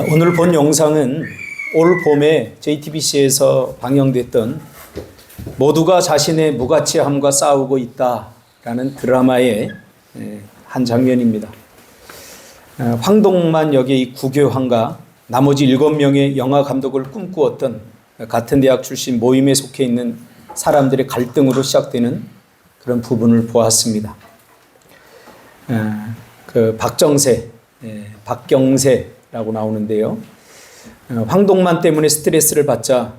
오늘 본 영상은 올 봄에 JTBC에서 방영됐던 모두가 자신의 무가치함과 싸우고 있다라는 드라마의 한 장면입니다. 황동만 역의 이 구교환과 나머지 7명의 영화 감독을 꿈꾸었던 같은 대학 출신 모임에 속해 있는 사람들의 갈등으로 시작되는 그런 부분을 보았습니다. 박경세라고 나오는데요. 황동만 때문에 스트레스를 받자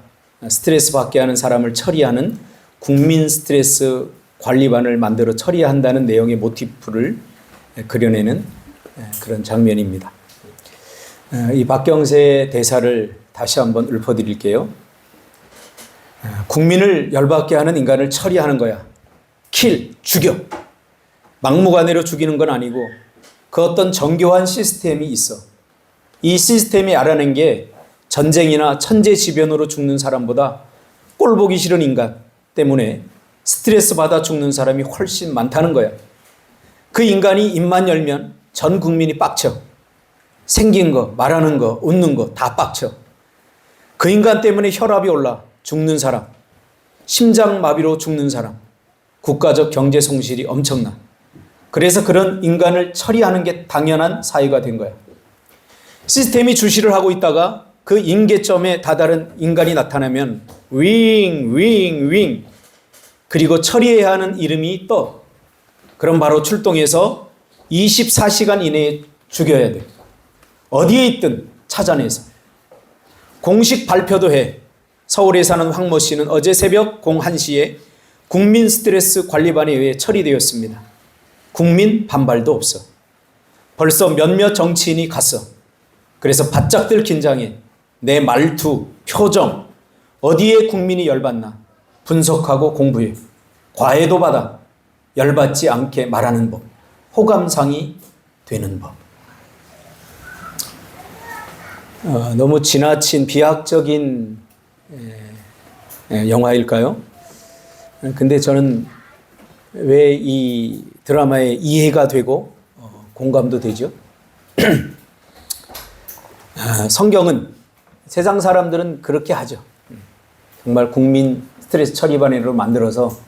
스트레스 받게 하는 사람을 처리하는 국민 스트레스 관리반을 만들어 처리한다는 내용의 모티프를 그려내는 그런 장면입니다. 이 박경세의 대사를 다시 한번 읊어드릴게요. 국민을 열받게 하는 인간을 처리하는 거야. 킬, 죽여. 막무가내로 죽이는 건 아니고 그 어떤 정교한 시스템이 있어. 이 시스템이 알아낸 게 전쟁이나 천재지변으로 죽는 사람보다 꼴보기 싫은 인간 때문에 스트레스 받아 죽는 사람이 훨씬 많다는 거야. 그 인간이 입만 열면 전 국민이 빡쳐. 생긴 거, 말하는 거, 웃는 거 다 빡쳐. 그 인간 때문에 혈압이 올라 죽는 사람, 심장마비로 죽는 사람, 국가적 경제 손실이 엄청나. 그래서 그런 인간을 처리하는 게 당연한 사회가 된 거야. 시스템이 주시를 하고 있다가 그 임계점에 다다른 인간이 나타나면 윙 그리고 처리해야 하는 이름이 떠. 그럼 바로 출동해서 24시간 이내에 죽여야 돼. 어디에 있든 찾아내서. 공식 발표도 해. 서울에 사는 황모 씨는 어제 새벽 01시에 국민 스트레스 관리반에 의해 처리되었습니다. 국민 반발도 없어. 벌써 몇몇 정치인이 갔어. 그래서 바짝들 긴장해. 내 말투, 표정, 어디에 국민이 열받나 분석하고 공부해. 과외도 받아. 열받지 않게 말하는 법. 호감상이 되는 법. 너무 지나친 비학적인 영화일까요? 근데 저는 왜 이 드라마에 이해가 되고 공감도 되죠? 성경은 세상 사람들은 그렇게 하죠. 정말 국민 스트레스 처리반으로 만들어서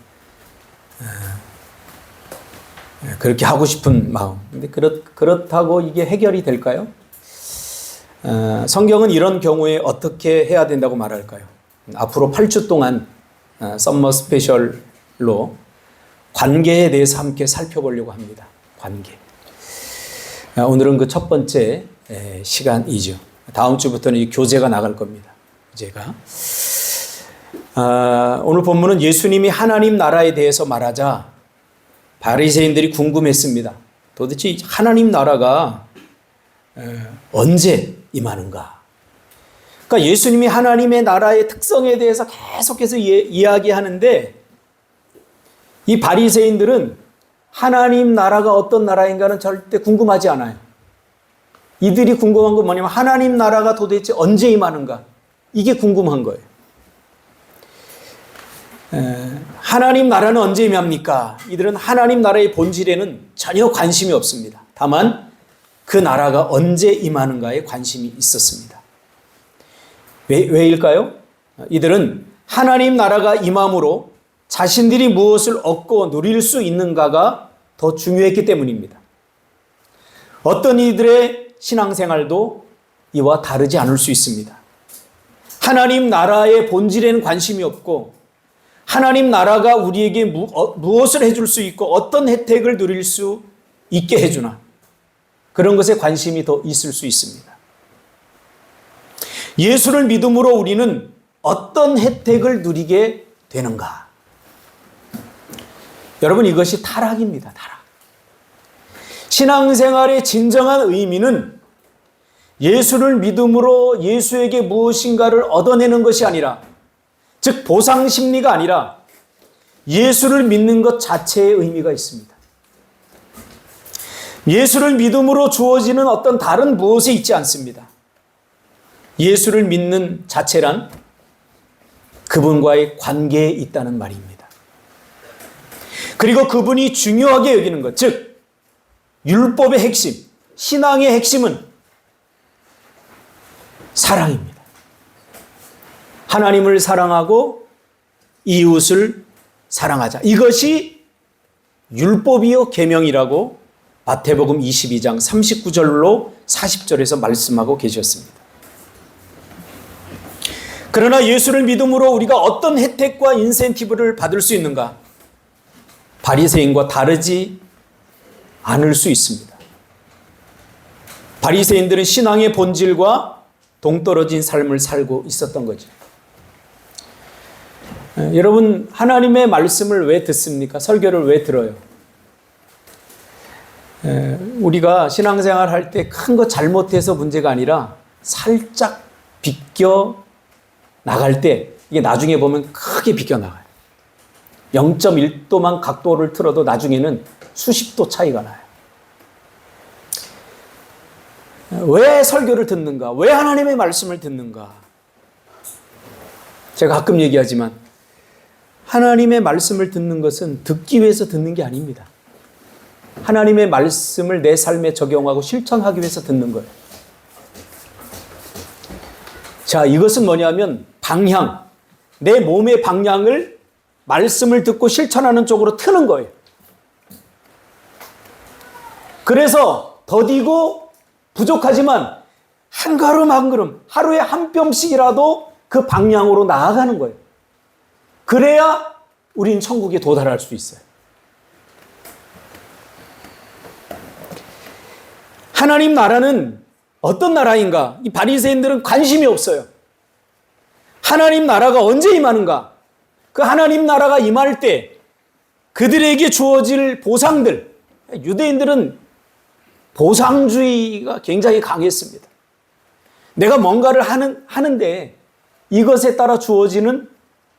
그렇게 하고 싶은 마음. 근데 그렇다고 이게 해결이 될까요? 성경은 이런 경우에 어떻게 해야 된다고 말할까요? 앞으로 8주 동안 썸머 스페셜로 관계에 대해서 함께 살펴보려고 합니다. 관계. 오늘은 그 첫 번째 시간이죠. 다음 주부터는 이 교재가 나갈 겁니다. 교재가. 오늘 본문은 예수님이 하나님 나라에 대해서 말하자 바리새인들이 궁금했습니다. 도대체 하나님 나라가 언제 임하는가? 그러니까 예수님이 하나님의 나라의 특성에 대해서 계속해서 이야기하는데 이 바리새인들은 하나님 나라가 어떤 나라인가는 절대 궁금하지 않아요. 이들이 궁금한 건 뭐냐면 하나님 나라가 도대체 언제 임하는가? 이게 궁금한 거예요. 하나님 나라는 언제 임합니까? 이들은 하나님 나라의 본질에는 전혀 관심이 없습니다. 다만 그 나라가 언제 임하는가에 관심이 있었습니다. 왜일까요? 이들은 하나님 나라가 임함으로 자신들이 무엇을 얻고 누릴 수 있는가가 더 중요했기 때문입니다. 어떤 이들의 신앙생활도 이와 다르지 않을 수 있습니다. 하나님 나라의 본질에는 관심이 없고 하나님 나라가 우리에게 무엇을 해줄 수 있고 어떤 혜택을 누릴 수 있게 해주나 그런 것에 관심이 더 있을 수 있습니다. 예수를 믿음으로 우리는 어떤 혜택을 누리게 되는가? 여러분 이것이 타락입니다. 타락. 신앙생활의 진정한 의미는 예수를 믿음으로 예수에게 무엇인가를 얻어내는 것이 아니라 즉 보상 심리가 아니라 예수를 믿는 것 자체의 의미가 있습니다. 예수를 믿음으로 주어지는 어떤 다른 무엇에 있지 않습니다. 예수를 믿는 자체란 그분과의 관계에 있다는 말입니다. 그리고 그분이 중요하게 여기는 것, 즉 율법의 핵심, 신앙의 핵심은 사랑입니다. 하나님을 사랑하고 이웃을 사랑하자. 이것이 율법이요 계명이라고 마태복음 22장 39절로 40절에서 말씀하고 계셨습니다. 그러나 예수를 믿음으로 우리가 어떤 혜택과 인센티브를 받을 수 있는가? 바리새인과 다르지 않을 수 있습니다. 바리새인들은 신앙의 본질과 동떨어진 삶을 살고 있었던 거죠. 여러분, 하나님의 말씀을 왜 듣습니까? 설교를 왜 들어요? 우리가 신앙생활 할 때 큰 거 잘못해서 문제가 아니라 살짝 비껴 나갈 때 이게 나중에 보면 크게 비껴 나가요. 0.1도만 각도를 틀어도 나중에는 수십 도 차이가 나요. 왜 설교를 듣는가? 왜 하나님의 말씀을 듣는가? 제가 가끔 얘기하지만 하나님의 말씀을 듣는 것은 듣기 위해서 듣는 게 아닙니다. 하나님의 말씀을 내 삶에 적용하고 실천하기 위해서 듣는 거예요. 자, 이것은 뭐냐면 방향, 내 몸의 방향을 말씀을 듣고 실천하는 쪽으로 트는 거예요. 그래서 더디고 부족하지만 한 걸음 한 걸음, 하루에 한 뼘씩이라도 그 방향으로 나아가는 거예요. 그래야 우린 천국에 도달할 수 있어요. 하나님 나라는 어떤 나라인가? 이 바리새인들은 관심이 없어요. 하나님 나라가 언제 임하는가? 그 하나님 나라가 임할 때 그들에게 주어질 보상들, 유대인들은 보상주의가 굉장히 강했습니다. 내가 뭔가를 하는데 이것에 따라 주어지는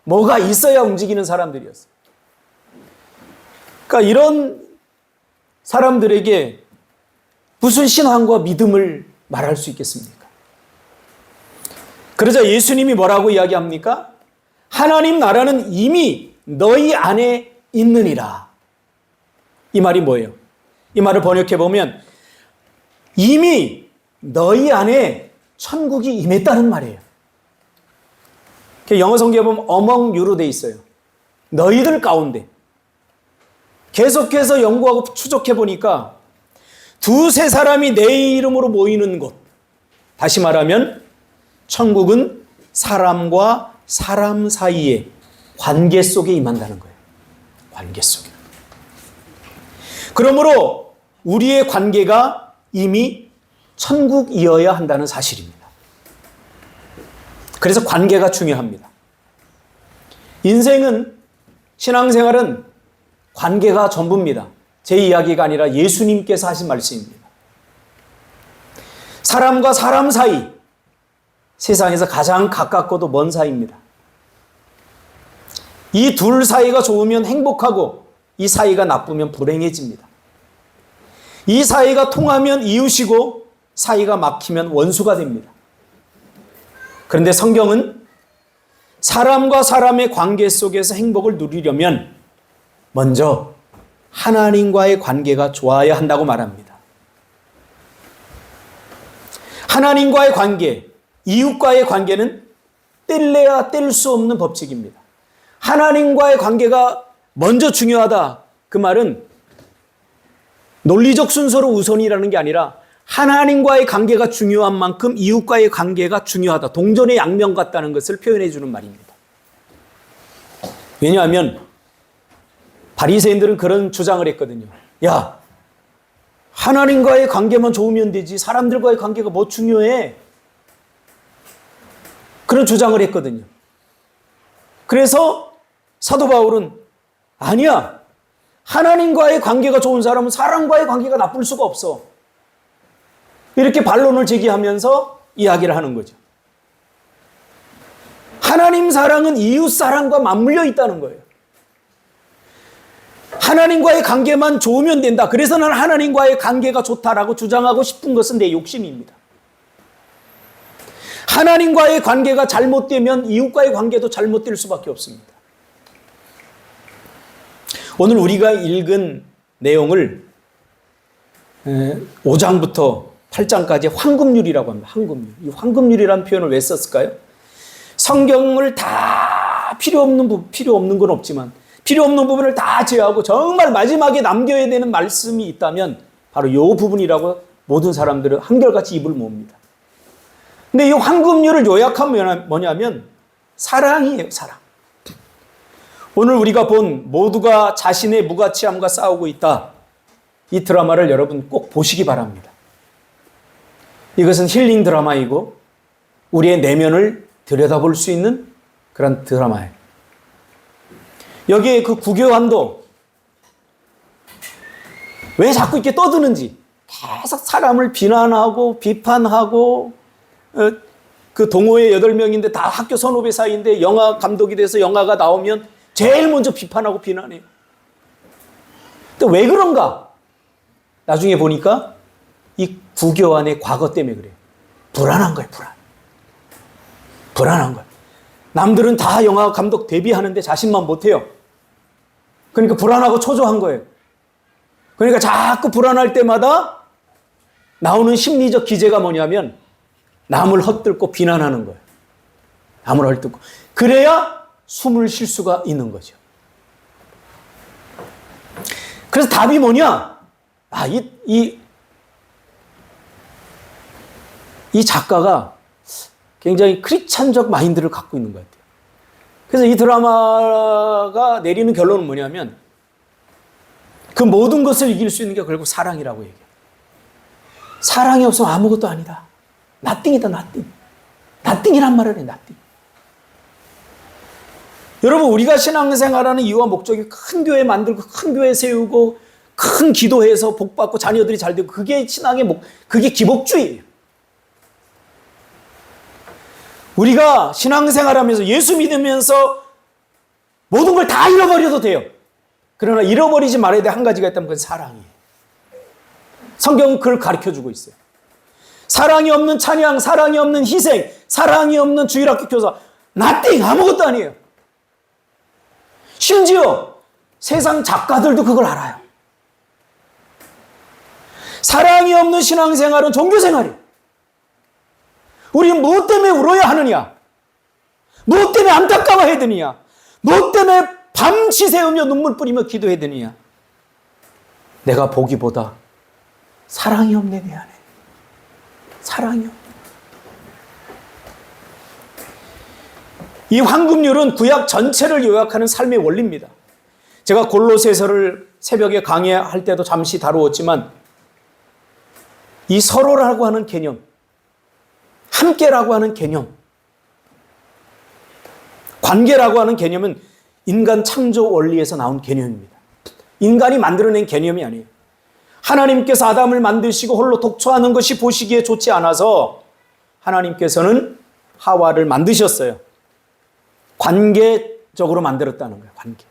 뭐가 있어야 움직이는 사람들이었어요. 그러니까 이런 사람들에게 무슨 신앙과 믿음을 말할 수 있겠습니까? 그러자 예수님이 뭐라고 이야기합니까? 하나님 나라는 이미 너희 안에 있느니라. 이 말이 뭐예요? 이 말을 번역해 보면 이미 너희 안에 천국이 임했다는 말이에요. 영어 성경에 보면 among you로 돼 있어요. 너희들 가운데. 계속해서 연구하고 추적해 보니까 두세 사람이 내 이름으로 모이는 곳. 다시 말하면 천국은 사람과 사람 사이의 관계 속에 임한다는 거예요. 관계 속에. 그러므로 우리의 관계가 이미 천국이어야 한다는 사실입니다. 그래서 관계가 중요합니다. 인생은, 신앙생활은 관계가 전부입니다. 제 이야기가 아니라 예수님께서 하신 말씀입니다. 사람과 사람 사이, 세상에서 가장 가깝고도 먼 사이입니다. 이 둘 사이가 좋으면 행복하고 이 사이가 나쁘면 불행해집니다. 이 사이가 통하면 이웃이고 사이가 막히면 원수가 됩니다. 그런데 성경은 사람과 사람의 관계 속에서 행복을 누리려면 먼저 하나님과의 관계가 좋아야 한다고 말합니다. 하나님과의 관계, 이웃과의 관계는 뗄래야 뗄 수 없는 법칙입니다. 하나님과의 관계가 먼저 중요하다. 그 말은 논리적 순서로 우선이라는 게 아니라 하나님과의 관계가 중요한 만큼 이웃과의 관계가 중요하다. 동전의 양면 같다는 것을 표현해 주는 말입니다. 왜냐하면 바리새인들은 그런 주장을 했거든요. 야, 하나님과의 관계만 좋으면 되지 사람들과의 관계가 뭐 중요해? 그런 주장을 했거든요. 그래서 사도 바울은 아니야. 하나님과의 관계가 좋은 사람은 사람과의 관계가 나쁠 수가 없어. 이렇게 반론을 제기하면서 이야기를 하는 거죠. 하나님 사랑은 이웃 사랑과 맞물려 있다는 거예요. 하나님과의 관계만 좋으면 된다. 그래서 난 하나님과의 관계가 좋다라고 주장하고 싶은 것은 내 욕심입니다. 하나님과의 관계가 잘못되면 이웃과의 관계도 잘못될 수밖에 없습니다. 오늘 우리가 읽은 내용을 5장부터 8장까지 황금률이라고 합니다. 황금률. 이 황금률이라는 표현을 왜 썼을까요? 성경을 다 필요 없는 건 없지만 필요 없는 부분을 다 제외하고 정말 마지막에 남겨야 되는 말씀이 있다면 바로 이 부분이라고 모든 사람들은 한결같이 입을 모읍니다. 근데 이 황금률을 요약하면 뭐냐면 사랑이에요, 사랑. 오늘 우리가 본 모두가 자신의 무가치함과 싸우고 있다. 이 드라마를 여러분 꼭 보시기 바랍니다. 이것은 힐링 드라마이고 우리의 내면을 들여다볼 수 있는 그런 드라마예요. 여기에 그 구교환도 왜 자꾸 이렇게 떠드는지 계속 사람을 비난하고 비판하고 그 동호회 8명인데 다 학교 선후배 사이인데 영화 감독이 돼서 영화가 나오면 제일 먼저 비판하고 비난해요. 근데 왜 그런가? 나중에 보니까 이 구교환의 과거 때문에 그래요. 불안한 거예요, 불안한 거예요. 남들은 다 영화 감독 데뷔하는데 자신만 못해요. 그러니까 불안하고 초조한 거예요. 그러니까 자꾸 불안할 때마다 나오는 심리적 기제가 뭐냐면 남을 헛들고 비난하는 거예요. 남을 헛들고. 그래야 숨을 쉴 수가 있는 거죠. 그래서 답이 뭐냐? 이 작가가 굉장히 크리스찬적 마인드를 갖고 있는 것 같아요. 그래서 이 드라마가 내리는 결론은 뭐냐면 그 모든 것을 이길 수 있는 게 결국 사랑이라고 얘기해요. 사랑이 없으면 아무것도 아니다. nothing이다, nothing. nothing이란 말을 해요, nothing. 여러분, 우리가 신앙생활하는 이유와 목적이 큰 교회 만들고 큰 교회 세우고 큰 기도해서 복받고 자녀들이 잘 되고 그게 신앙의 그게 기복주의예요. 우리가 신앙생활하면서 예수 믿으면서 모든 걸 다 잃어버려도 돼요. 그러나 잃어버리지 말아야 될 한 가지가 있다면 그건 사랑이에요. 성경은 그걸 가르쳐주고 있어요. 사랑이 없는 찬양, 사랑이 없는 희생, 사랑이 없는 주일학교 교사, nothing, 아무것도 아니에요. 심지어 세상 작가들도 그걸 알아요. 사랑이 없는 신앙생활은 종교생활이에요. 우리는 무엇 때문에 울어야 하느냐? 무엇 때문에 안타까워해야 되느냐? 무엇 때문에 밤시 새우며 눈물 뿌리며 기도해야 되느냐? 내가 보기보다 사랑이 없네, 내 안에. 사랑이 없네. 이 황금률은 구약 전체를 요약하는 삶의 원리입니다. 제가 골로새서를 새벽에 강의할 때도 잠시 다루었지만 이 서로라고 하는 개념, 함께라고 하는 개념, 관계라고 하는 개념은 인간 창조 원리에서 나온 개념입니다. 인간이 만들어낸 개념이 아니에요. 하나님께서 아담을 만드시고 홀로 독초하는 것이 보시기에 좋지 않아서 하나님께서는 하와를 만드셨어요. 관계적으로 만들었다는 거예요. 관계.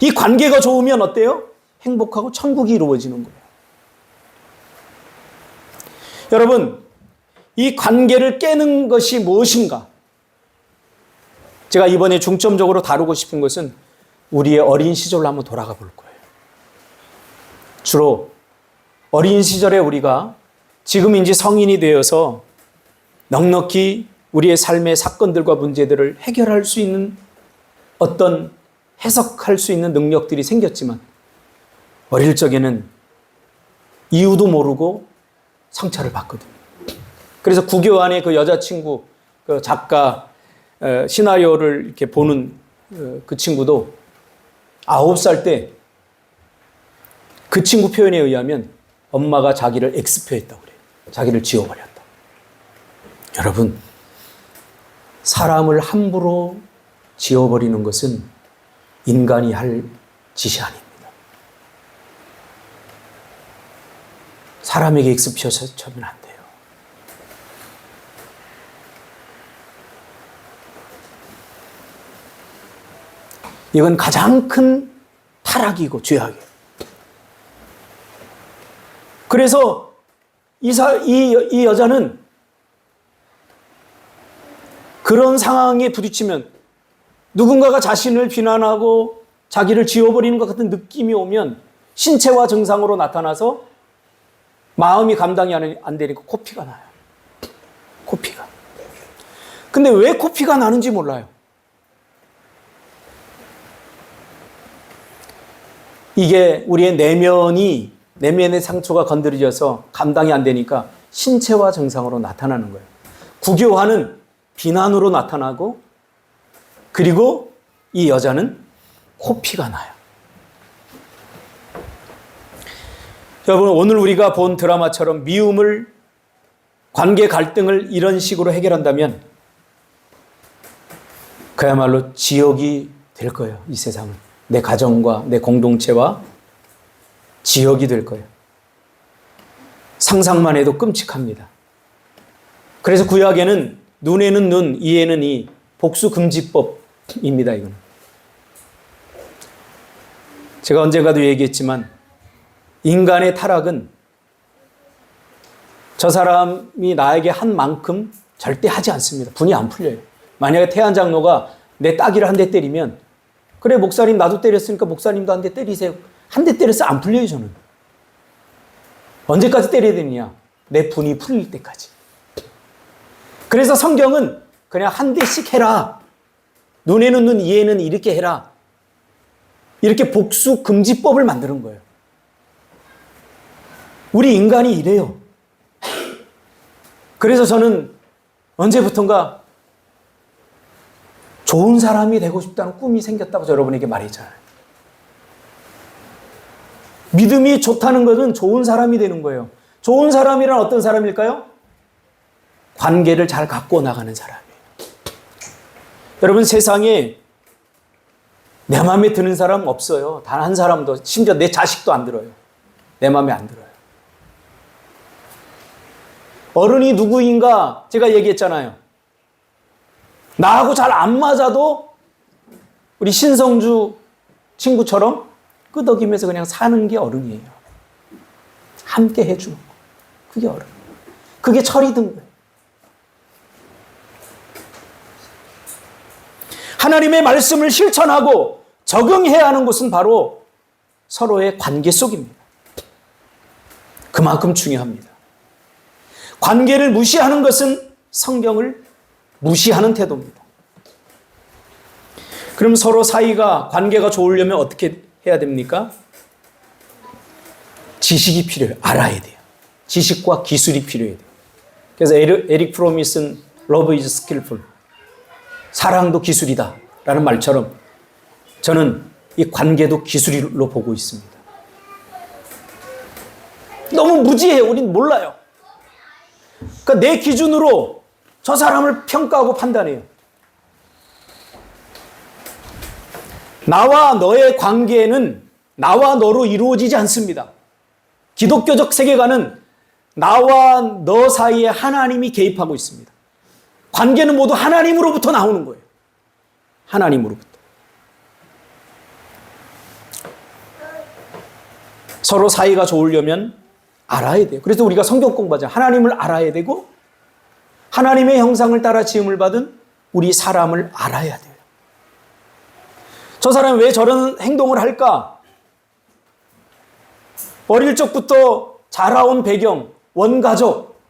이 관계가 좋으면 어때요? 행복하고 천국이 이루어지는 거예요. 여러분, 이 관계를 깨는 것이 무엇인가? 제가 이번에 중점적으로 다루고 싶은 것은 우리의 어린 시절로 한번 돌아가 볼 거예요. 주로 어린 시절에 우리가 지금 이제 성인이 되어서 넉넉히 우리의 삶의 사건들과 문제들을 해결할 수 있는 어떤 해석할 수 있는 능력들이 생겼지만 어릴 적에는 이유도 모르고 상처를 받거든요. 그래서 구교환의 그 여자친구, 그 작가, 시나리오를 이렇게 보는 그 친구도 9살 때 그 친구 표현에 의하면 엄마가 자기를 X표했다고 그래요. 자기를 지워버렸다. 여러분, 사람을 함부로 지워버리는 것은 인간이 할 짓이 아닙니다. 사람에게 X표하면 안 돼요. 이건 가장 큰 타락이고 죄악이에요. 그래서 이 여자는 그런 상황에 부딪히면 누군가가 자신을 비난하고 자기를 지워버리는 것 같은 느낌이 오면 신체화 증상으로 나타나서 마음이 감당이 안 되니까 코피가 나요. 코피가. 근데 왜 코피가 나는지 몰라요. 이게 우리의 내면의 상처가 건드려져서 감당이 안 되니까 신체화 증상으로 나타나는 거예요. 구교화는 비난으로 나타나고, 그리고 이 여자는 코피가 나요. 여러분, 오늘 우리가 본 드라마처럼 미움을, 관계 갈등을 이런 식으로 해결한다면 그야말로 지옥이 될 거예요. 이 세상은. 내 가정과 내 공동체와 지옥이 될 거예요. 상상만 해도 끔찍합니다. 그래서 구약에는 눈에는 눈, 이에는 이, 복수금지법입니다. 이거는. 제가 언젠가도 얘기했지만 인간의 타락은 저 사람이 나에게 한 만큼 절대 하지 않습니다. 분이 안 풀려요. 만약에 태안 장로가 내 따귀를 한 대 때리면, 그래 목사님 나도 때렸으니까 목사님도 한 대 때리세요. 한 대 때려서 안 풀려요. 저는. 언제까지 때려야 되느냐? 내 분이 풀릴 때까지. 그래서 성경은 그냥 한 대씩 해라. 눈에는 눈, 이에는 이렇게 해라. 이렇게 복수금지법을 만드는 거예요. 우리 인간이 이래요. 그래서 저는 언제부턴가 좋은 사람이 되고 싶다는 꿈이 생겼다고 여러분에게 말했잖아요. 믿음이 좋다는 것은 좋은 사람이 되는 거예요. 좋은 사람이란 어떤 사람일까요? 관계를 잘 갖고 나가는 사람이에요. 여러분, 세상에 내 마음에 드는 사람 없어요. 단 한 사람도, 심지어 내 자식도 안 들어요. 내 마음에 안 들어요. 어른이 누구인가 제가 얘기했잖아요. 나하고 잘 안 맞아도 우리 신성주 친구처럼 끄덕이면서 그냥 사는 게 어른이에요. 함께 해주는 거. 그게 어른. 그게 철이 든 거예요. 하나님의 말씀을 실천하고 적용해야 하는 것은 바로 서로의 관계 속입니다. 그만큼 중요합니다. 관계를 무시하는 것은 성경을 무시하는 태도입니다. 그럼 서로 사이가, 관계가 좋으려면 어떻게 해야 됩니까? 지식이 필요해요. 알아야 돼요. 지식과 기술이 필요해요. 그래서 에릭 프롬이 쓴 Love is skillful. 사랑도 기술이다 라는 말처럼 저는 이 관계도 기술로 보고 있습니다. 너무 무지해요. 우린 몰라요. 그러니까 내 기준으로 저 사람을 평가하고 판단해요. 나와 너의 관계는 나와 너로 이루어지지 않습니다. 기독교적 세계관은 나와 너 사이에 하나님이 개입하고 있습니다. 관계는 모두 하나님으로부터 나오는 거예요. 하나님으로부터. 서로 사이가 좋으려면 알아야 돼요. 그래서 우리가 성경 공부하자. 하나님을 알아야 되고 하나님의 형상을 따라 지음을 받은 우리 사람을 알아야 돼요. 저 사람이 왜 저런 행동을 할까? 어릴 적부터 자라온 배경, 원가족,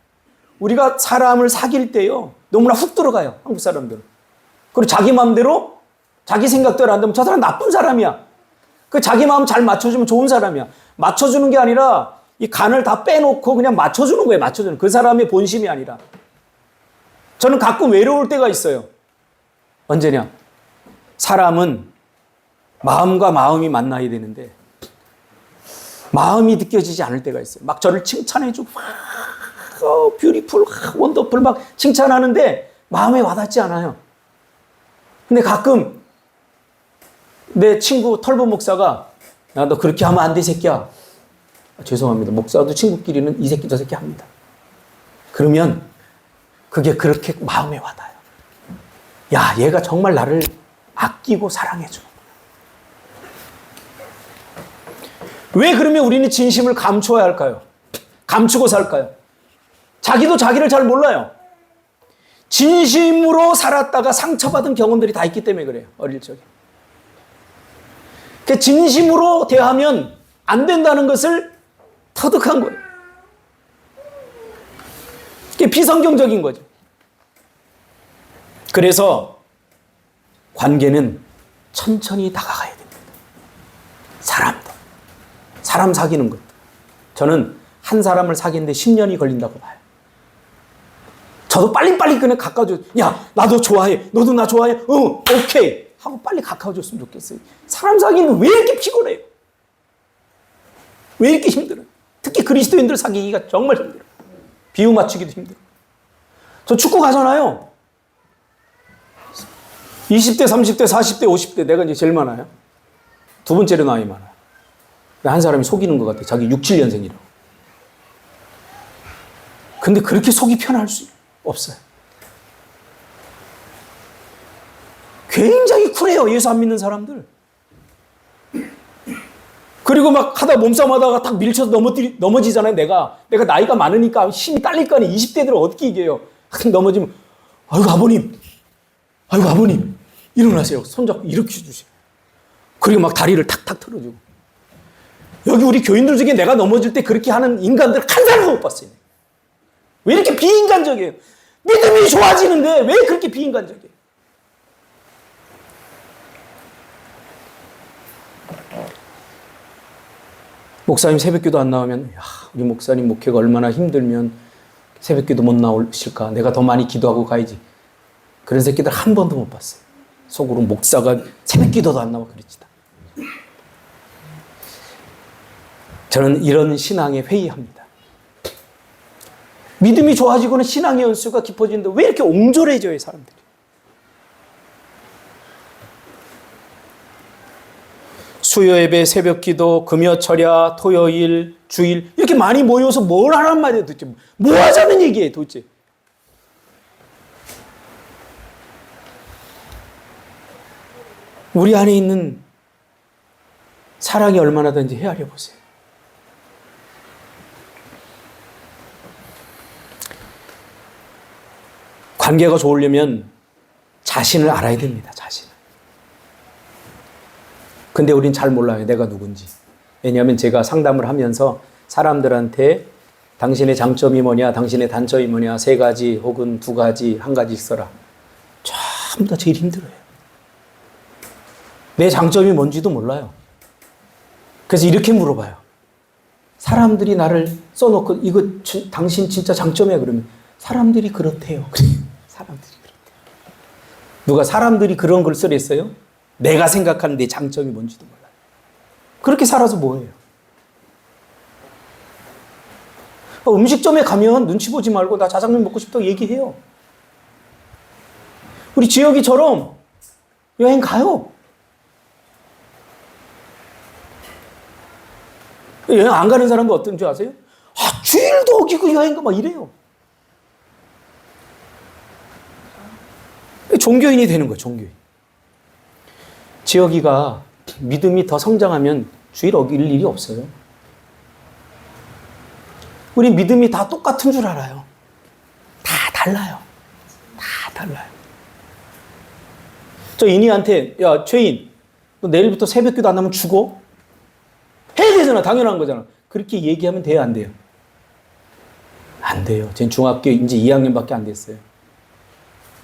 우리가 사람을 사귈 때요 너무나 훅 들어가요. 한국 사람들은. 그리고 자기 마음대로 자기 생각대로 안 되면 저 사람 나쁜 사람이야. 그 자기 마음 잘 맞춰주면 좋은 사람이야. 맞춰주는 게 아니라 이 간을 다 빼놓고 그냥 맞춰주는 거예요. 맞춰주는. 그 사람의 본심이 아니라. 저는 가끔 외로울 때가 있어요. 언제냐? 사람은 마음과 마음이 만나야 되는데 마음이 느껴지지 않을 때가 있어요. 막 저를 칭찬해주고 뷰티풀, 원더풀 막 칭찬하는데 마음에 와닿지 않아요. 근데 가끔 내 친구 털보 목사가 야, 너 그렇게 하면 안 돼, 이 새끼야. 죄송합니다. 목사도 친구끼리는 이 새끼 저 새끼 합니다. 그러면 그게 그렇게 마음에 와닿아요. 야, 얘가 정말 나를 아끼고 사랑해줘. 왜 그러면 우리는 진심을 감추어야 할까요? 감추고 살까요? 자기도 자기를 잘 몰라요. 진심으로 살았다가 상처받은 경험들이 다 있기 때문에 그래요. 어릴 적에. 진심으로 대하면 안 된다는 것을 터득한 거예요. 그게 비성경적인 거죠. 그래서 관계는 천천히 다가가야 됩니다. 사람 사귀는 것도. 저는 한 사람을 사귀는데 10년이 걸린다고 봐요. 저도 빨리 그냥 가까워져. 야, 나도 좋아해. 너도 나 좋아해. 오케이. 하고 빨리 가까워졌으면 좋겠어요. 사람 사귀는 왜 이렇게 피곤해요? 왜 이렇게 힘들어요? 특히 그리스도인들 사귀기가 정말 힘들어요. 비유 맞추기도 힘들어요. 저 축구 가잖아요. 20대, 30대, 40대, 50대 내가 이제 제일 많아요. 두 번째로 나이 많아요. 한 사람이 속이는 것 같아요. 자기 6, 7년생이라고. 근데 그렇게 속이 편할 수 없어요. 굉장히 쿨해요. 예수 안 믿는 사람들. 그리고 막 하다 몸싸움 하다가 탁 밀쳐서 넘어지잖아요. 내가 나이가 많으니까 힘이 딸릴 거 아니에요. 20대들은 어떻게 이겨요? 넘어지면 아이고 아버님 일어나세요. 손잡고 일으켜 주세요. 그리고 막 다리를 탁탁 털어주고. 여기 우리 교인들 중에 내가 넘어질 때 그렇게 하는 인간들 한 사람도 못 봤어요. 왜 이렇게 비인간적이에요? 믿음이 좋아지는데 왜 그렇게 비인간적이에요? 목사님 새벽기도 안 나오면 우리 목사님 목회가 얼마나 힘들면 새벽기도 못 나오실까? 내가 더 많이 기도하고 가야지. 그런 새끼들 한 번도 못 봤어요. 속으로 목사가 새벽기도도 안 나와 그랬지다. 저는 이런 신앙에 회의합니다. 믿음이 좋아지고는 신앙의 연수가 깊어지는데 왜 이렇게 옹졸해져요, 사람들이? 수요 예배, 새벽 기도, 금요 철야, 토요일, 주일 이렇게 많이 모여서 뭘 하란 말이에요, 도대체? 뭐 하자는 얘기예요, 도대체? 우리 안에 있는 사랑이 얼마나 되는지 헤아려 보세요. 관계가 좋으려면 자신을 알아야 됩니다. 자신을. 근데 우린 잘 몰라요. 내가 누군지. 왜냐하면 제가 상담을 하면서 사람들한테 당신의 장점이 뭐냐, 당신의 단점이 뭐냐, 3가지 혹은 2가지, 1가지 써라. 전부 다 제일 힘들어요. 내 장점이 뭔지도 몰라요. 그래서 이렇게 물어봐요. 사람들이 나를 써놓고 이거 당신 진짜 장점이야 그러면 사람들이 그렇대요. 사람들이 그렇대요. 누가 사람들이 그런 걸 쓰랬어요? 내가 생각하는 내 장점이 뭔지도 몰라요. 그렇게 살아서 뭐예요? 음식점에 가면 눈치 보지 말고 나 자장면 먹고 싶다고 얘기해요. 우리 지혁이처럼 여행 가요. 여행 안 가는 사람은 어떤 줄 아세요? 주일도 어기고 여행 가 막 이래요. 종교인이 되는 거예요, 종교인. 지혁이가 믿음이 더 성장하면 주일 어길 일이 없어요. 우리 믿음이 다 똑같은 줄 알아요. 다 달라요. 다 달라요. 저 인이한테 야 최인 너 내일부터 새벽기도 안 하면 죽어? 해야 되잖아. 당연한 거잖아. 그렇게 얘기하면 돼요, 안 돼요? 안 돼요. 전 중학교 이제 2학년밖에 안 됐어요.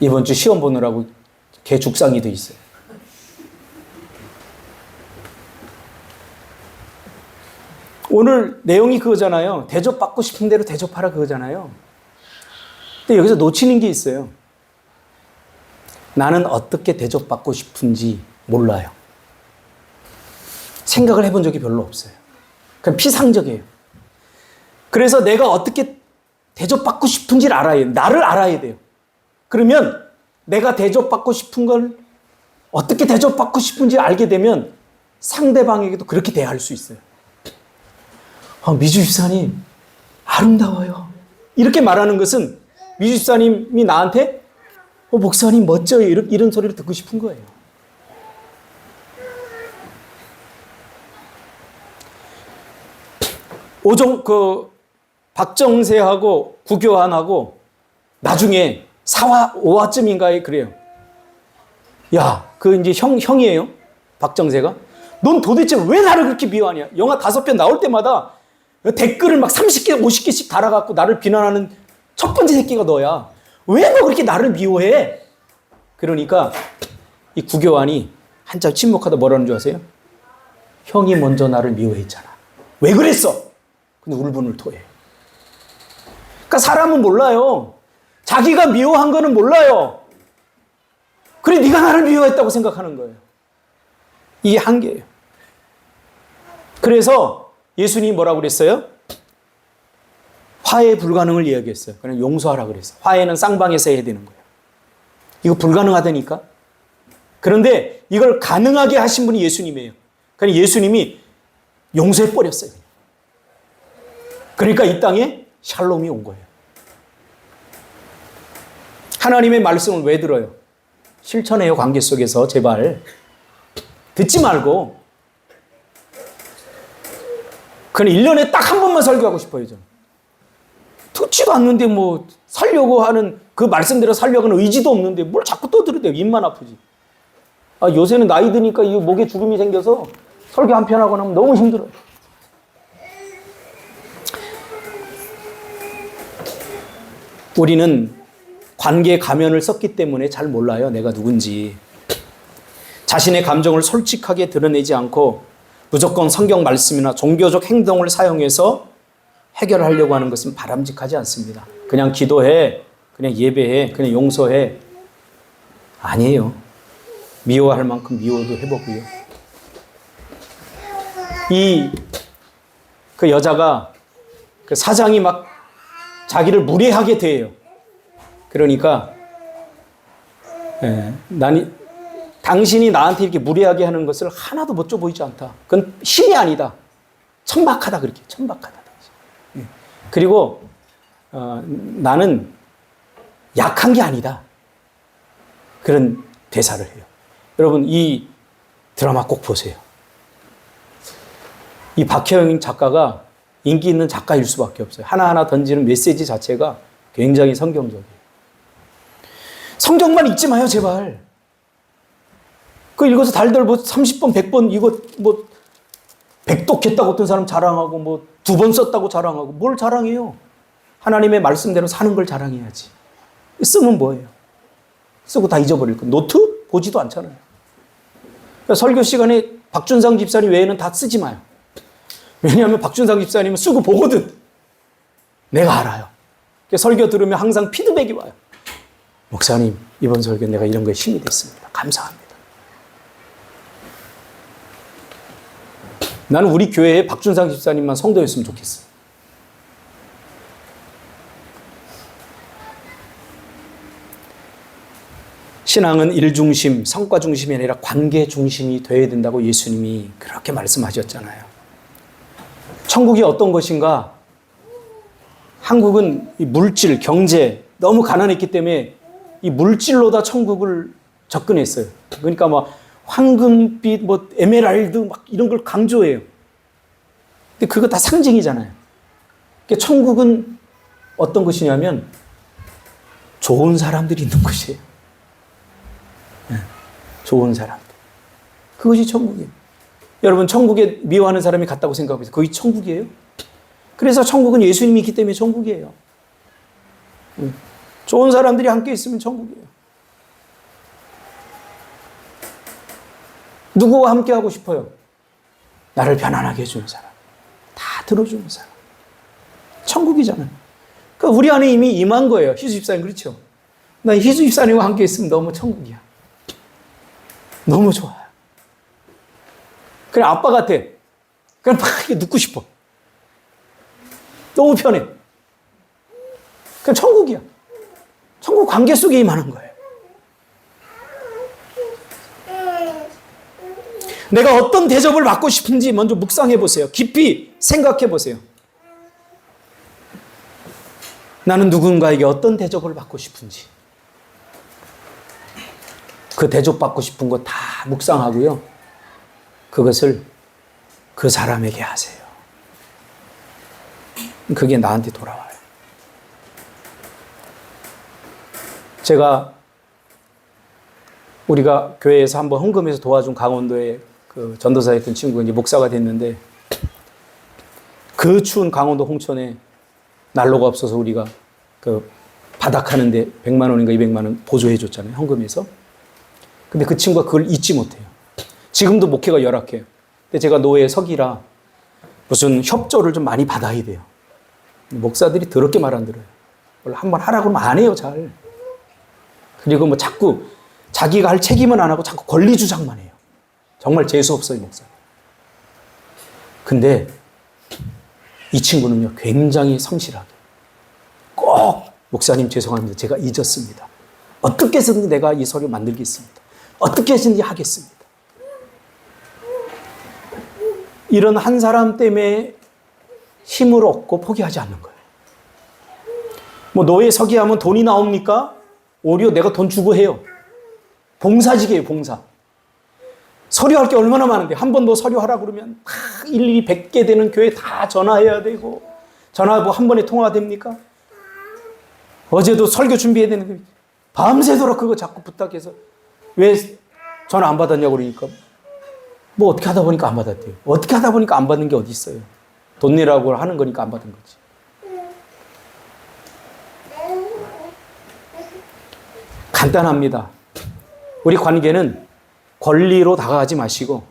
이번 주 시험 보느라고 개 죽상이도 있어요. 오늘 내용이 그거잖아요. 대접받고 싶은 대로 대접하라 그거잖아요. 근데 여기서 놓치는 게 있어요. 나는 어떻게 대접받고 싶은지 몰라요. 생각을 해본 적이 별로 없어요. 그냥 피상적이에요. 그래서 내가 어떻게 대접받고 싶은지를 알아야 돼요. 나를 알아야 돼요. 그러면 내가 대접받고 싶은 걸 어떻게 대접받고 싶은지 알게 되면 상대방에게도 그렇게 대할 수 있어요. 미주 집사님 아름다워요. 이렇게 말하는 것은 미주 집사님이 나한테 목사님 멋져요. 이런 소리를 듣고 싶은 거예요. 박정세하고 구교환하고 나중에 4화, 5화쯤인가에 그래요. 야, 이제 형이에요. 박정세가. 넌 도대체 왜 나를 그렇게 미워하냐? 영화 5편 나올 때마다 댓글을 막 30개, 50개씩 달아갖고 나를 비난하는 첫 번째 새끼가 너야. 왜 너 그렇게 나를 미워해? 그러니까 이 구교환이 한참 침묵하다 뭐라는 줄 아세요? 형이 먼저 나를 미워했잖아. 왜 그랬어? 근데 울분을 토해. 그러니까 사람은 몰라요. 자기가 미워한 거는 몰라요. 그래 네가 나를 미워했다고 생각하는 거예요. 이게 한계예요. 그래서 예수님이 뭐라고 그랬어요? 화해 불가능을 이야기했어요. 그냥 용서하라 그랬어요. 화해는 쌍방에서 해야 되는 거예요. 이거 불가능하다니까. 그런데 이걸 가능하게 하신 분이 예수님이에요. 그러니까 예수님이 용서해 버렸어요. 그러니까 이 땅에 샬롬이 온 거예요. 하나님의 말씀을 왜 들어요? 실천해요. 관계 속에서 제발. 듣지 말고. 그냥 1년에 딱 한 번만 설교하고 싶어요. 저는. 듣지도 않는데 뭐 살려고 하는 그 말씀대로 살려고 하는 의지도 없는데 뭘 자꾸 떠들어대요. 입만 아프지. 아, 요새는 나이 드니까 이 목에 주름이 생겨서 설교 한 편 하고 나면 너무 힘들어요. 우리는 관계 가면을 썼기 때문에 잘 몰라요. 내가 누군지. 자신의 감정을 솔직하게 드러내지 않고 무조건 성경 말씀이나 종교적 행동을 사용해서 해결하려고 하는 것은 바람직하지 않습니다. 그냥 기도해, 그냥 예배해, 그냥 용서해. 아니에요. 미워할 만큼 미워도 해보고요. 그 여자가 그 사장이 막 자기를 무례하게 대해요. 그러니까 당신이 나한테 이렇게 무례하게 하는 것을 하나도 멋져 보이지 않다. 그건 신이 아니다. 천박하다 그렇게. 천박하다. 그리고 나는 약한 게 아니다. 그런 대사를 해요. 여러분 이 드라마 꼭 보세요. 이 박혜영 작가가 인기 있는 작가일 수밖에 없어요. 하나하나 던지는 메시지 자체가 굉장히 성경적이에요. 성경만 읽지 마요, 제발. 그 읽어서 달달 뭐 30번, 100번 이거 뭐 백독했다고 어떤 사람 자랑하고 뭐 2번 썼다고 자랑하고 뭘 자랑해요? 하나님의 말씀대로 사는 걸 자랑해야지. 쓰면 뭐예요? 쓰고 다 잊어버릴 거. 노트? 보지도 않잖아요. 그러니까 설교 시간에 박준상 집사님 외에는 다 쓰지 마요. 왜냐하면 박준상 집사님은 쓰고 보거든. 내가 알아요. 그러니까 설교 들으면 항상 피드백이 와요. 목사님, 이번 설교 내가 이런 거에 힘이 됐습니다. 감사합니다. 나는 우리 교회에 박준상 집사님만 성도였으면 좋겠어. 신앙은 일 중심, 성과 중심이 아니라 관계 중심이 되어야 된다고 예수님이 그렇게 말씀하셨잖아요. 천국이 어떤 것인가? 한국은 이 물질, 경제 너무 가난했기 때문에 이 물질로 다 천국을 접근했어요. 그러니까 막 황금빛, 뭐 에메랄드 막 이런 걸 강조해요. 근데 그거 다 상징이잖아요. 그러니까 천국은 어떤 것이냐면 좋은 사람들이 있는 곳이에요. 좋은 사람들. 그것이 천국이에요. 여러분 천국에 미워하는 사람이 갔다고 생각하세요. 그게 천국이에요? 그래서 천국은 예수님이 있기 때문에 천국이에요. 좋은 사람들이 함께 있으면 천국이에요. 누구와 함께 하고 싶어요? 나를 편안하게 해주는 사람. 다 들어주는 사람. 천국이잖아요. 그러니까 우리 안에 이미 임한 거예요. 희수 집사님 그렇죠? 나 희수 집사님과 함께 있으면 너무 천국이야. 너무 좋아요. 그냥 아빠 같아. 그냥 막 이렇게 눕고 싶어. 너무 편해. 그냥 천국이야. 천국 관계 속에 임하는 거예요. 내가 어떤 대접을 받고 싶은지 먼저 묵상해 보세요. 깊이 생각해 보세요. 나는 누군가에게 어떤 대접을 받고 싶은지. 그 대접받고 싶은 거 다 묵상하고요. 그것을 그 사람에게 하세요. 그게 나한테 돌아와요. 우리가 교회에서 한번 헌금해서 도와준 강원도에 그 전도사였던 친구가 이제 목사가 됐는데 그 추운 강원도 홍천에 난로가 없어서 우리가 그 바닥하는데 100만 원인가 200만 원 보조해 줬잖아요. 헌금해서. 근데 그 친구가 그걸 잊지 못해요. 지금도 목회가 열악해요. 근데 제가 노예 서기라 무슨 협조를 좀 많이 받아야 돼요. 목사들이 더럽게 말 안 들어요. 한번 하라고 하면 안 해요, 잘. 그리고 뭐 자꾸 자기가 할 책임은 안 하고 자꾸 권리 주장만 해요. 정말 재수 없어요, 목사. 근데 이 친구는요, 굉장히 성실하게 꼭 목사님 죄송합니다. 제가 잊었습니다. 어떻게 해서든지 내가 이 서류 만들겠습니다. 어떻게 해서든지 하겠습니다. 이런 한 사람 때문에 힘을 얻고 포기하지 않는 거예요. 뭐 노예 서기하면 돈이 나옵니까? 오히려 내가 돈 주고 해요. 봉사직이에요, 봉사. 서류할 게 얼마나 많은데 한 번 더 서류하라 그러면 다 일일이 100개 되는 교회 다 전화해야 되고 전화 뭐 한 번에 통화가 됩니까? 어제도 설교 준비해야 되는데 밤새도록 그거 자꾸 부탁해서 왜 전화 안 받았냐고 그러니까 뭐 어떻게 하다 보니까 안 받았대요. 어떻게 하다 보니까 안 받는 게 어디 있어요. 돈 내라고 하는 거니까 안 받은 거지. 간단합니다. 우리 관계는 권리로 다가가지 마시고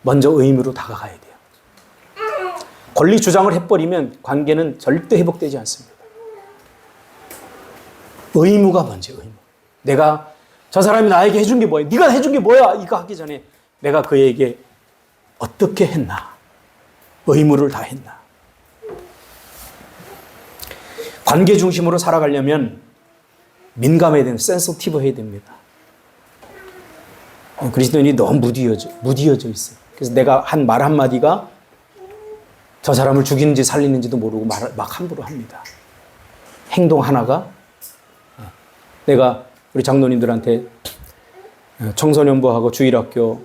먼저 의무로 다가가야 돼요. 권리 주장을 해버리면 관계는 절대 회복되지 않습니다. 의무가 먼저 의무. 내가 저 사람이 나에게 해준 게 뭐야? 네가 해준 게 뭐야? 이거 하기 전에 내가 그에게 어떻게 했나? 의무를 다 했나? 관계 중심으로 살아가려면 민감해야 되는 센서티브 해야 됩니다. 그리스도인이 너무 무디어져 있어요. 그래서 내가 한 말 한마디가 저 사람을 죽이는지 살리는지도 모르고 막 함부로 합니다. 행동 하나가 내가 우리 장로님들한테 청소년부하고 주일학교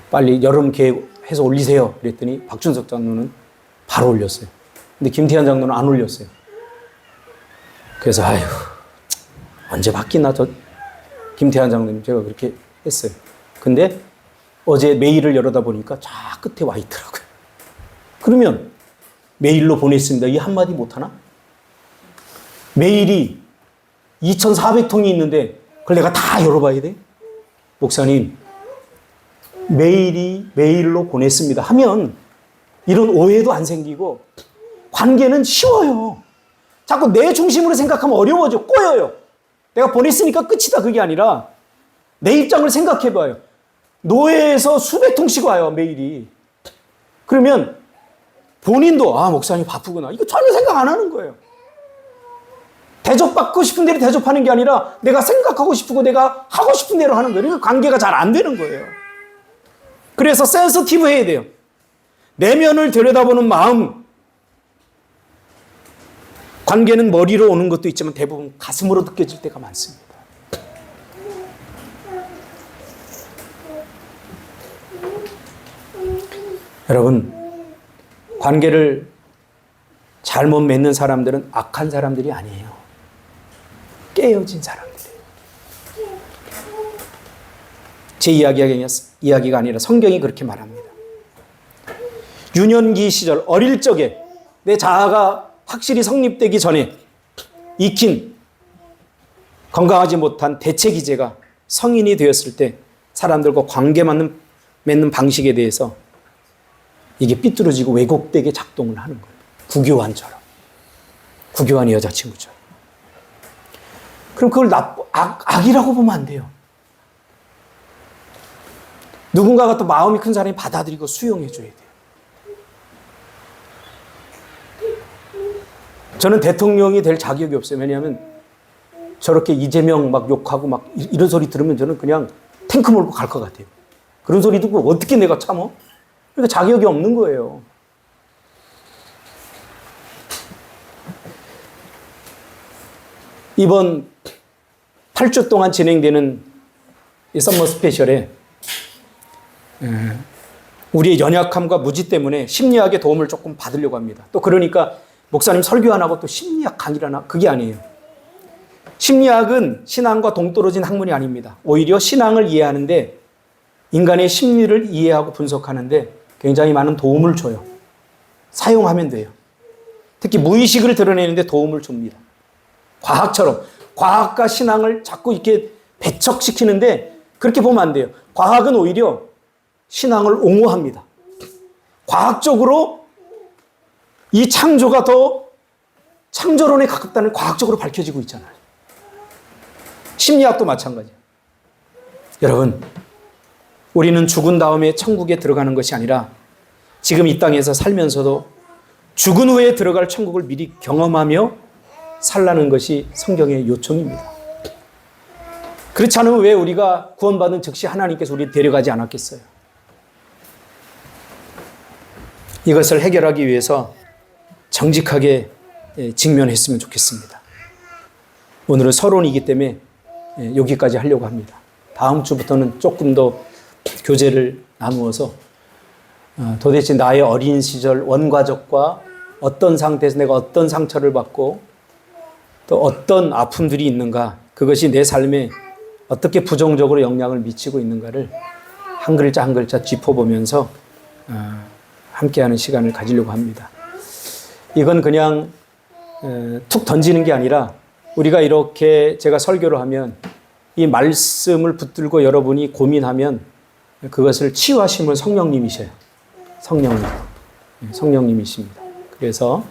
빨리 여름 계획해서 올리세요. 그랬더니 박준석 장로는 바로 올렸어요. 근데 김태환 장로는 안 올렸어요. 그래서 아휴 언제 바뀌나 저 김태환 장로님 제가 그렇게 했어요. 근데 어제 메일을 열어다 보니까 저 끝에 와 있더라고요. 그러면 메일로 보냈습니다. 이 한마디 못하나? 메일이 2,400통이 있는데 그걸 내가 다 열어봐야 돼? 목사님 메일로 보냈습니다 하면 이런 오해도 안 생기고 관계는 쉬워요. 자꾸 내 중심으로 생각하면 어려워져. 꼬여요. 내가 보냈으니까 끝이다 그게 아니라 내 입장을 생각해봐요. 노예에서 수백 통씩 와요 메일이. 그러면 본인도 목사님 바쁘구나 이거 전혀 생각 안 하는 거예요. 대접받고 싶은 대로 대접하는 게 아니라 내가 생각하고 싶고 내가 하고 싶은 대로 하는 거예요. 그러니까 관계가 잘 안 되는 거예요. 그래서 센서티브 해야 돼요. 내면을 들여다보는 마음. 관계는 머리로 오는 것도 있지만 대부분 가슴으로 느껴질 때가 많습니다. 여러분, 관계를 잘못 맺는 사람들은 악한 사람들이 아니에요. 깨어진 사람들이에요. 제 이야기가 아니라 성경이 그렇게 말합니다. 유년기 시절 어릴 적에 내 자아가 확실히 성립되기 전에 익힌 건강하지 못한 대체기제가 성인이 되었을 때 사람들과 관계 맺는 방식에 대해서 이게 삐뚤어지고 왜곡되게 작동을 하는 거예요. 구교환처럼. 구교환의 여자친구처럼. 그럼 그걸 악이라고 보면 안 돼요. 누군가가 또 마음이 큰 사람이 받아들이고 수용해 줘야 돼요. 저는 대통령이 될 자격이 없어요. 왜냐하면 저렇게 이재명 막 욕하고 막 이런 소리 들으면 저는 그냥 탱크 몰고 갈 것 같아요. 그런 소리 듣고 어떻게 내가 참어? 그러니까 자격이 없는 거예요. 이번 8주 동안 진행되는 이 썸머 스페셜에 우리의 연약함과 무지 때문에 심리학의 도움을 조금 받으려고 합니다. 또 그러니까 목사님 설교 안 하고 또 심리학 강의를 하나? 그게 아니에요. 심리학은 신앙과 동떨어진 학문이 아닙니다. 오히려 신앙을 이해하는데 인간의 심리를 이해하고 분석하는데 굉장히 많은 도움을 줘요. 사용하면 돼요. 특히 무의식을 드러내는데 도움을 줍니다. 과학처럼. 과학과 신앙을 자꾸 이렇게 배척시키는데 그렇게 보면 안 돼요. 과학은 오히려 신앙을 옹호합니다. 과학적으로 이 창조가 더 창조론에 가깝다는 과학적으로 밝혀지고 있잖아요. 심리학도 마찬가지예요. 여러분, 우리는 죽은 다음에 천국에 들어가는 것이 아니라 지금 이 땅에서 살면서도 죽은 후에 들어갈 천국을 미리 경험하며 살라는 것이 성경의 요청입니다. 그렇지 않으면 왜 우리가 구원받은 즉시 하나님께서 우리를 데려가지 않았겠어요? 이것을 해결하기 위해서 정직하게 직면했으면 좋겠습니다. 오늘은 서론이기 때문에 여기까지 하려고 합니다. 다음 주부터는 조금 더 교제를 나누어서 도대체 나의 어린 시절 원가족과 어떤 상태에서 내가 어떤 상처를 받고 또 어떤 아픔들이 있는가, 그것이 내 삶에 어떻게 부정적으로 영향을 미치고 있는가를 한 글자 한 글자 짚어보면서 함께하는 시간을 가지려고 합니다. 이건 그냥 툭 던지는 게 아니라 우리가 이렇게 제가 설교를 하면 이 말씀을 붙들고 여러분이 고민하면 그것을 치유하시면 성령님이셔요. 성령님이십니다. 그래서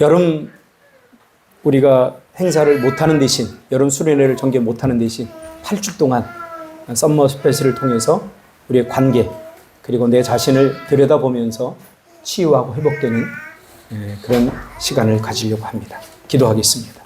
여름 우리가 행사를 못하는 대신, 여름 수련회를 전개 못하는 대신 8주 동안 썸머 스페셜을 통해서 우리의 관계 그리고 내 자신을 들여다보면서 치유하고 회복되는 그런 시간을 가지려고 합니다. 기도하겠습니다.